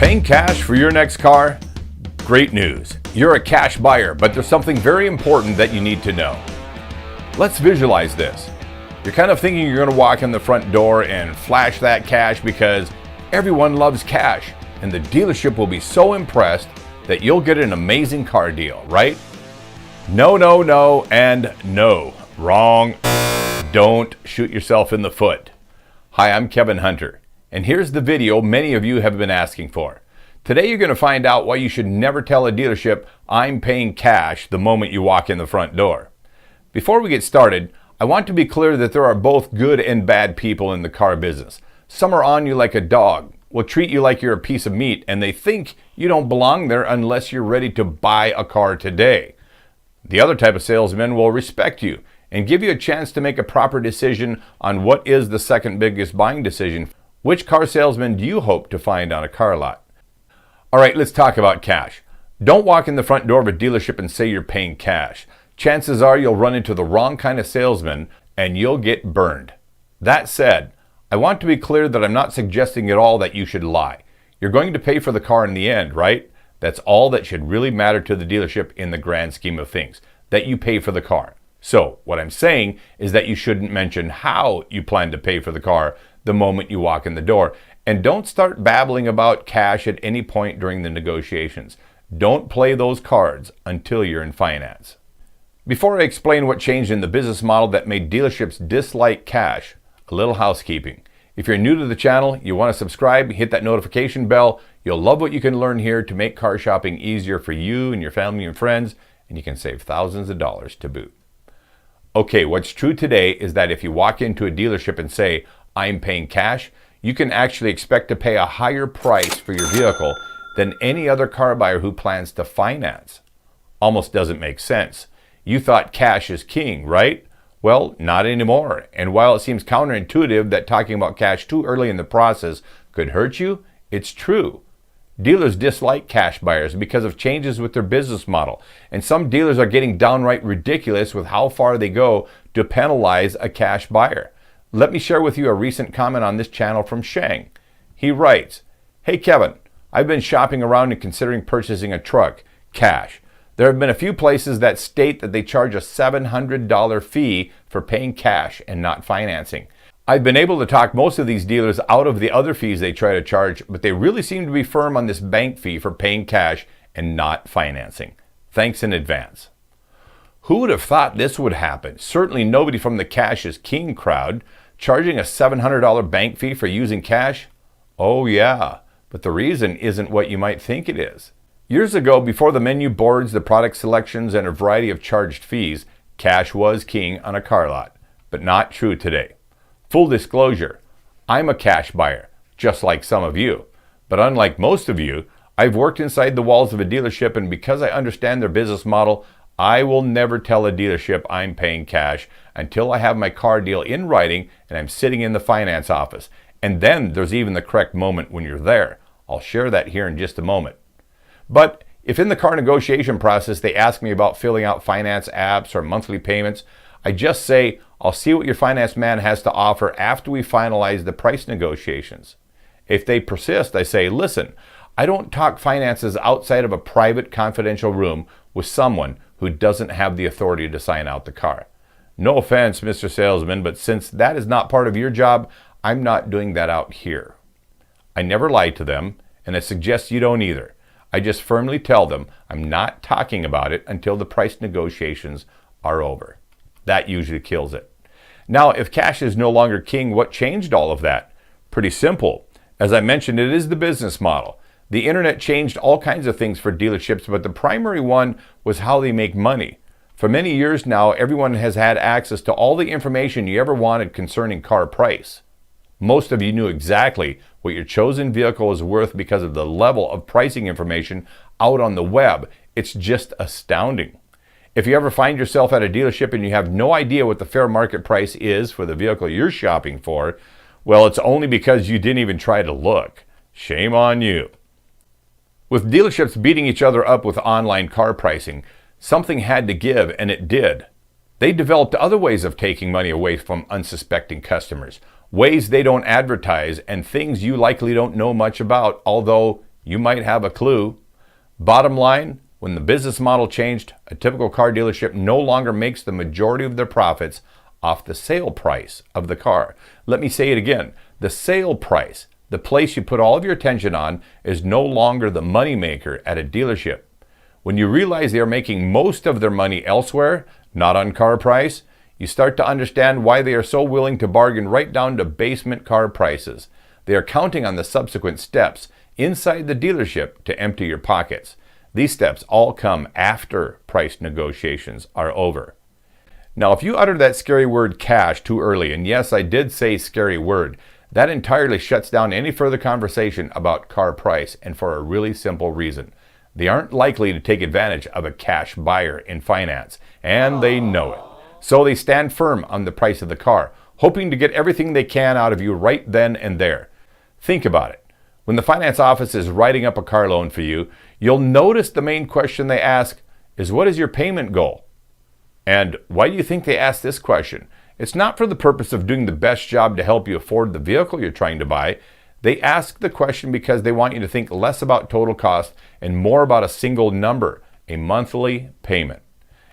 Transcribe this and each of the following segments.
Paying cash for your next car? Great news. You're a cash buyer, but there's something very important that you need to know. Let's visualize this. You're kind of thinking you're going to walk in the front door and flash that cash because everyone loves cash, and the dealership will be so impressed that you'll get an amazing car deal, right? No, and no. Wrong. Don't shoot yourself in the foot. Hi, I'm Kevin Hunter, and here's the video many of you have been asking for. Today you're going to find out why you should never tell a dealership, I'm paying cash, the moment you walk in the front door. Before we get started, I want to be clear that there are both good and bad people in the car business. Some are on you like a dog, will treat you like you're a piece of meat, and they think you don't belong there unless you're ready to buy a car today. The other type of salesman will respect you and give you a chance to make a proper decision on what is the second biggest buying decision. Which car salesman do you hope to find on a car lot? All right, let's talk about cash. Don't walk in the front door of a dealership and say you're paying cash. Chances are you'll run into the wrong kind of salesman and you'll get burned. That said, I want to be clear that I'm not suggesting at all that you should lie. You're going to pay for the car in the end, right? That's all that should really matter to the dealership in the grand scheme of things, that you pay for the car. So what I'm saying is that you shouldn't mention how you plan to pay for the car the moment you walk in the door. And don't start babbling about cash at any point during the negotiations. Don't play those cards until you're in finance. Before I explain what changed in the business model that made dealerships dislike cash, a little housekeeping. If you're new to the channel, you want to subscribe, hit that notification bell. You'll love what you can learn here to make car shopping easier for you and your family and friends, and you can save thousands of dollars to boot. Okay, what's true today is that if you walk into a dealership and say, I'm paying cash, you can actually expect to pay a higher price for your vehicle than any other car buyer who plans to finance. Almost doesn't make sense. You thought cash is king, right? Well, not anymore. And while it seems counterintuitive that talking about cash too early in the process could hurt you, it's true. Dealers dislike cash buyers because of changes with their business model. And some dealers are getting downright ridiculous with how far they go to penalize a cash buyer. Let me share with you a recent comment on this channel from Shang. He writes, Hey Kevin, I've been shopping around and considering purchasing a truck, cash. There have been a few places that state that they charge a $700 fee for paying cash and not financing. I've been able to talk most of these dealers out of the other fees they try to charge, but they really seem to be firm on this bank fee for paying cash and not financing. Thanks in advance. Who would have thought this would happen? Certainly nobody from the cash is king crowd. Charging a $700 bank fee for using cash? Oh yeah, but the reason isn't what you might think it is. Years ago, before the menu boards, the product selections, and a variety of charged fees, cash was king on a car lot, but not true today. Full disclosure, I'm a cash buyer, just like some of you. But unlike most of you, I've worked inside the walls of a dealership, and because I understand their business model, I will never tell a dealership I'm paying cash until I have my car deal in writing and I'm sitting in the finance office. And then there's even the correct moment when you're there. I'll share that here in just a moment. But if in the car negotiation process they ask me about filling out finance apps or monthly payments, I just say, I'll see what your finance man has to offer after we finalize the price negotiations. If they persist, I say, listen, I don't talk finances outside of a private confidential room with someone who doesn't have the authority to sign out the car. No offense, Mr. Salesman, but since that is not part of your job, I'm not doing that out here. I never lie to them, and I suggest you don't either. I just firmly tell them I'm not talking about it until the price negotiations are over. That usually kills it. Now, if cash is no longer king, what changed all of that? Pretty simple. As I mentioned, it is the business model. The internet changed all kinds of things for dealerships, but the primary one was how they make money. For many years now, everyone has had access to all the information you ever wanted concerning car price. Most of you knew exactly what your chosen vehicle is worth because of the level of pricing information out on the web. It's just astounding. If you ever find yourself at a dealership and you have no idea what the fair market price is for the vehicle you're shopping for, well, it's only because you didn't even try to look. Shame on you. With dealerships beating each other up with online car pricing, something had to give, and it did. They developed other ways of taking money away from unsuspecting customers, ways they don't advertise, and things you likely don't know much about, although You might have a clue. Bottom line, when the business model changed, a typical car dealership no longer makes the majority of their profits off the sale price of the car. Let me say it again. The sale price, the place you put all of your attention on, is no longer the moneymaker at a dealership. When you realize they are making most of their money elsewhere, not on car price, you start to understand why they are so willing to bargain right down to basement car prices. They are counting on the subsequent steps inside the dealership to empty your pockets. These steps all come after price negotiations are over. Now, if you utter that scary word cash too early, and yes, I did say scary word, that entirely shuts down any further conversation about car price, and for a really simple reason. They aren't likely to take advantage of a cash buyer in finance, and they know it. So they stand firm on the price of the car, hoping to get everything they can out of you right then and there. Think about it. When the finance office is writing up a car loan for you, you'll notice the main question they ask is, what is your payment goal? And why do you think they ask this question? It's not for the purpose of doing the best job to help you afford the vehicle you're trying to buy. They ask the question because they want you to think less about total cost and more about a single number, a monthly payment.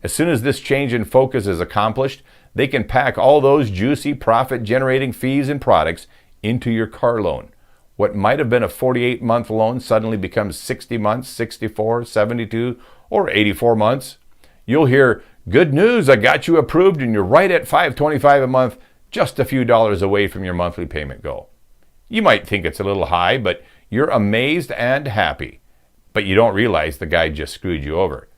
As soon as this change in focus is accomplished, they can pack all those juicy profit-generating fees and products into your car loan. What might have been a 48-month loan suddenly becomes 60 months, 64, 72, or 84 months. You'll hear, "Good news, I got you approved and you're right at $525 a month, just a few dollars away from your monthly payment goal." You might think it's a little high, but you're amazed and happy. But you don't realize the guy just screwed you over.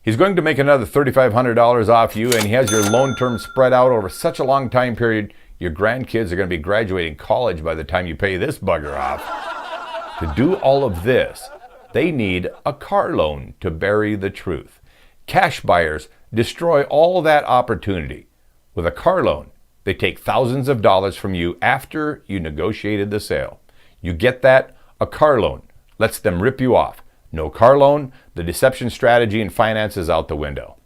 He's going to make another $3,500 off you, and he has your loan term spread out over such a long time period, your grandkids are going to be graduating college by the time you pay this bugger off. To do all of this, they need a car loan to bury the truth. Cash buyers destroy all that opportunity. With a car loan, they take thousands of dollars from you after you negotiated the sale. You get that? A car loan lets them rip you off. No car loan, the deception strategy in finance is out the window.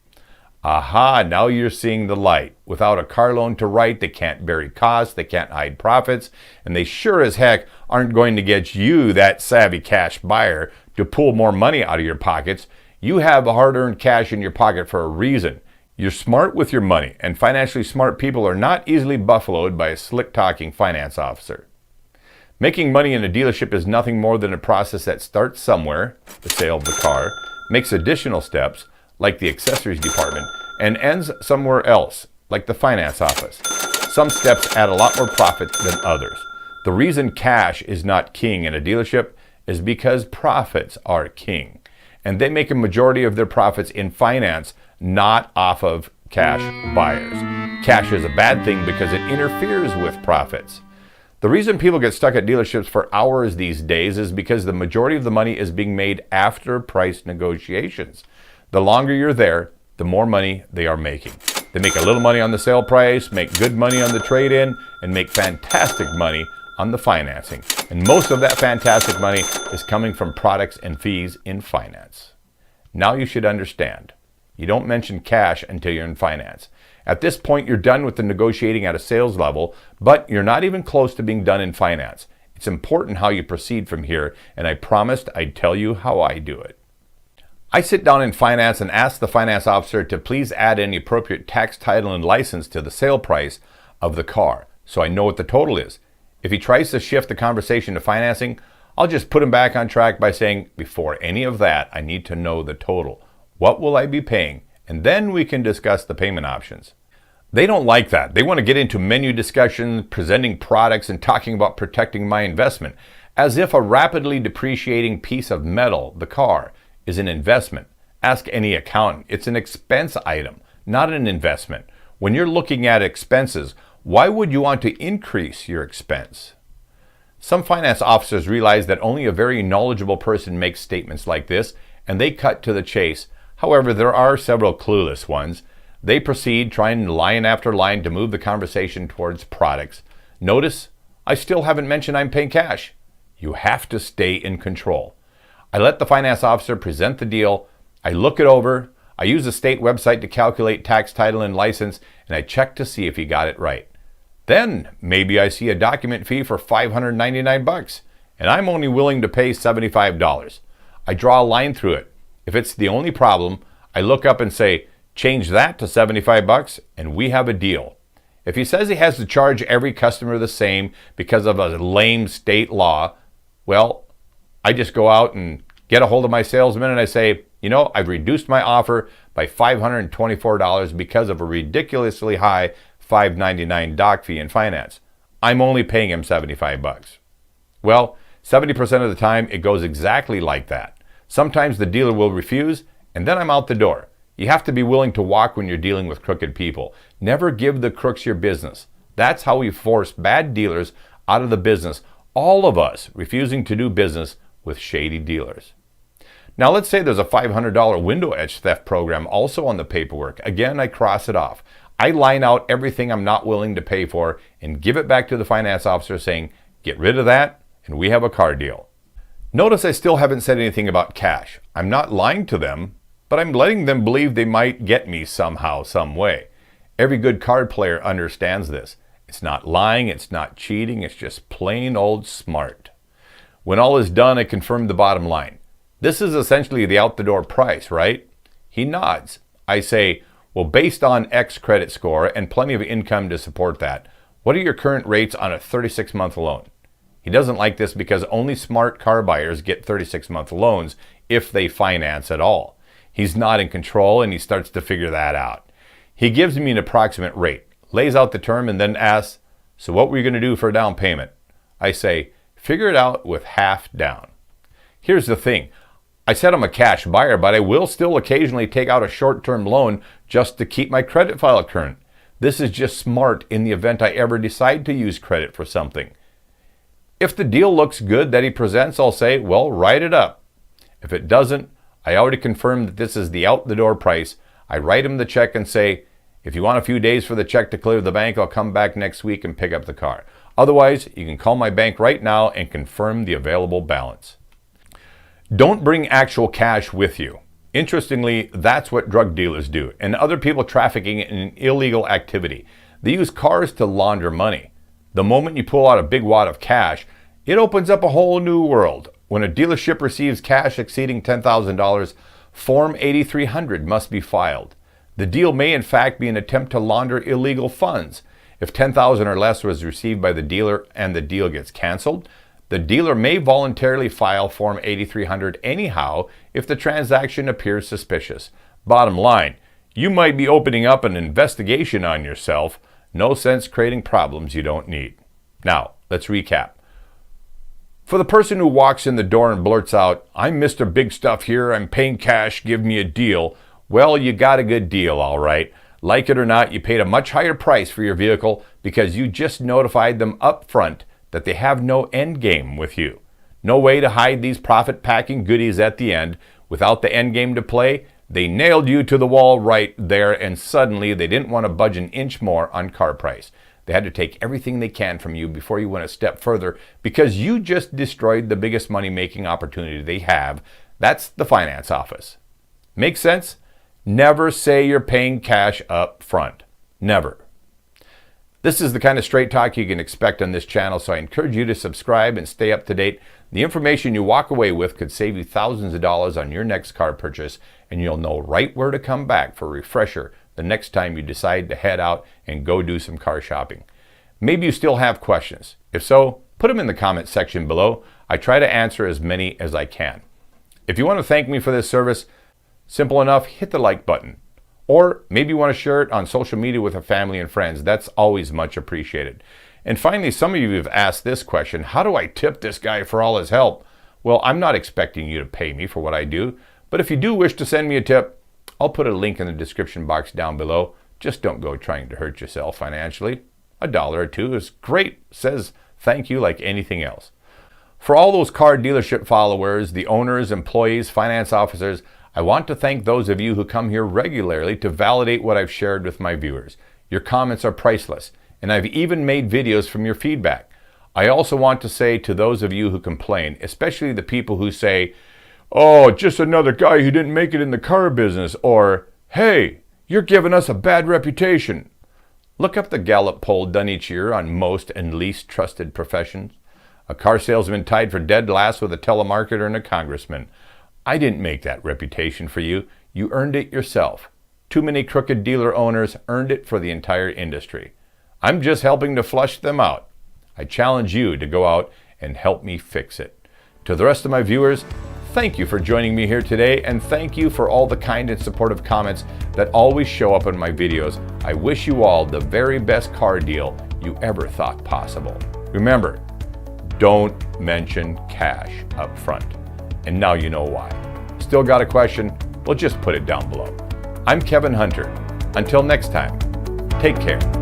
Aha, now you're seeing the light. Without a car loan to write, they can't bury costs, they can't hide profits, and they sure as heck aren't going to get you, that savvy cash buyer, to pull more money out of your pockets. You have hard-earned cash in your pocket for a reason. You're smart with your money, and financially smart people are not easily buffaloed by a slick-talking finance officer. Making money in a dealership is nothing more than a process that starts somewhere, the sale of the car, makes additional steps, like the accessories department, and ends somewhere else, like the finance office. Some steps add a lot more profit than others. The reason cash is not king in a dealership is because profits are king. And they make a majority of their profits in finance, not off of cash buyers. Cash is a bad thing because it interferes with profits. The reason people get stuck at dealerships for hours these days is because the majority of the money is being made after price negotiations. The longer you're there, the more money they are making. They make a little money on the sale price, make good money on the trade-in, and make fantastic money on the financing. And most of that fantastic money is coming from products and fees in finance. Now you should understand. You don't mention cash until you're in finance. At this point, you're done with the negotiating at a sales level, but you're not even close to being done in finance. It's important how you proceed from here, and I promised I'd tell you how I do it. I sit down in finance and ask the finance officer to please add any appropriate tax, title, and license to the sale price of the car, so I know what the total is. If he tries to shift the conversation to financing, I'll just put him back on track by saying, before any of that, I need to know the total. What will I be paying? And then we can discuss the payment options. They don't like that. They want to get into menu discussions, presenting products, and talking about protecting my investment, as if a rapidly depreciating piece of metal, the car, is an investment. Ask any accountant. It's an expense item, not an investment. When you're looking at expenses, why would you want to increase your expense? Some finance officers realize that only a very knowledgeable person makes statements like this, and they cut to the chase. However, there are several clueless ones. They proceed, trying line after line to move the conversation towards products. Notice, I still haven't mentioned I'm paying cash. You have to stay in control. I let the finance officer present the deal. I look it over. I use the state website to calculate tax, title, and license, and I check to see if he got it right. Then maybe I see a document fee for $599, and I'm only willing to pay $75. I draw a line through it. If it's the only problem, I look up and say, change that to $75 and we have a deal. If he says he has to charge every customer the same because of a lame state law, well, I just go out and get a hold of my salesman and I say, I've reduced my offer by $524 because of a ridiculously high $599 doc fee in finance. I'm only paying him $75. Well, 70% of the time it goes exactly like that. Sometimes the dealer will refuse and then I'm out the door. You have to be willing to walk when you're dealing with crooked people. Never give the crooks your business. That's how we force bad dealers out of the business. All of us refusing to do business with shady dealers. Now let's say there's a $500 window edge theft program also on the paperwork. Again, I cross it off. I line out everything I'm not willing to pay for and give it back to the finance officer saying, get rid of that and we have a car deal. Notice I still haven't said anything about cash. I'm not lying to them, but I'm letting them believe they might get me somehow, some way. Every good card player understands this. It's not lying, it's not cheating, it's just plain old smart. When all is done, I confirm the bottom line. This is essentially the out-the-door price, right? He nods. I say, well, based on X credit score and plenty of income to support that, what are your current rates on a 36-month loan? He doesn't like this because only smart car buyers get 36-month loans if they finance at all. He's not in control and he starts to figure that out. He gives me an approximate rate, lays out the term, and then asks, so what were you going to do for a down payment? I say, figure it out with half down. Here's the thing. I said I'm a cash buyer, but I will still occasionally take out a short-term loan just to keep my credit file current. This is just smart in the event I ever decide to use credit for something. If the deal looks good that he presents, I'll say, well, write it up. If it doesn't, I already confirmed that this is the out-the-door price. I write him the check and say, if you want a few days for the check to clear the bank, I'll come back next week and pick up the car. Otherwise, you can call my bank right now and confirm the available balance. Don't bring actual cash with you. Interestingly, that's what drug dealers do and other people trafficking in illegal activity. They use cars to launder money. The moment you pull out a big wad of cash, it opens up a whole new world. When a dealership receives cash exceeding $10,000, Form 8300 must be filed. The deal may in fact be an attempt to launder illegal funds. If $10,000 or less was received by the dealer and the deal gets canceled, the dealer may voluntarily file Form 8300 anyhow if the transaction appears suspicious. Bottom line, you might be opening up an investigation on yourself. No sense creating problems you don't need. Now, let's recap. For the person who walks in the door and blurts out, I'm Mr. Big Stuff here, I'm paying cash, give me a deal. Well, you got a good deal, all right. Like it or not, you paid a much higher price for your vehicle because you just notified them up front that they have no end game with you. No way to hide these profit-packing goodies at the end. Without the end game to play, they nailed you to the wall right there, and suddenly they didn't want to budge an inch more on car price. They had to take everything they can from you before you went a step further because you just destroyed the biggest money-making opportunity they have. That's the finance office. Make sense? Never say you're paying cash up front. Never. This is the kind of straight talk you can expect on this channel, so I encourage you to subscribe and stay up to date. The information you walk away with could save you thousands of dollars on your next car purchase, and you'll know right where to come back for a refresher the next time you decide to head out and go do some car shopping. Maybe you still have questions. If so, put them in the comment section below. I try to answer as many as I can. If you want to thank me for this service, simple enough, hit the like button. Or maybe you want to share it on social media with a family and friends. That's always much appreciated. And finally, some of you have asked this question, how do I tip this guy for all his help? Well, I'm not expecting you to pay me for what I do, but if you do wish to send me a tip, I'll put a link in the description box down below. Just don't go trying to hurt yourself financially. $1 or $2 is great. Says thank you like anything else. For all those car dealership followers, the owners, employees, finance officers, I want to thank those of you who come here regularly to validate what I've shared with my viewers. Your comments are priceless, and I've even made videos from your feedback. I also want to say to those of you who complain, especially the people who say, oh, just another guy who didn't make it in the car business, or, hey, you're giving us a bad reputation. Look up the Gallup poll done each year on most and least trusted professions. A car salesman tied for dead last with a telemarketer and a congressman. I didn't make that reputation for you. You earned it yourself. Too many crooked dealer owners earned it for the entire industry. I'm just helping to flush them out. I challenge you to go out and help me fix it. To the rest of my viewers, thank you for joining me here today, and thank you for all the kind and supportive comments that always show up in my videos. I wish you all the very best car deal you ever thought possible. Remember, don't mention cash up front. And now you know why. Still got a question? Well, just put it down below. I'm Kevin Hunter. Until next time, take care.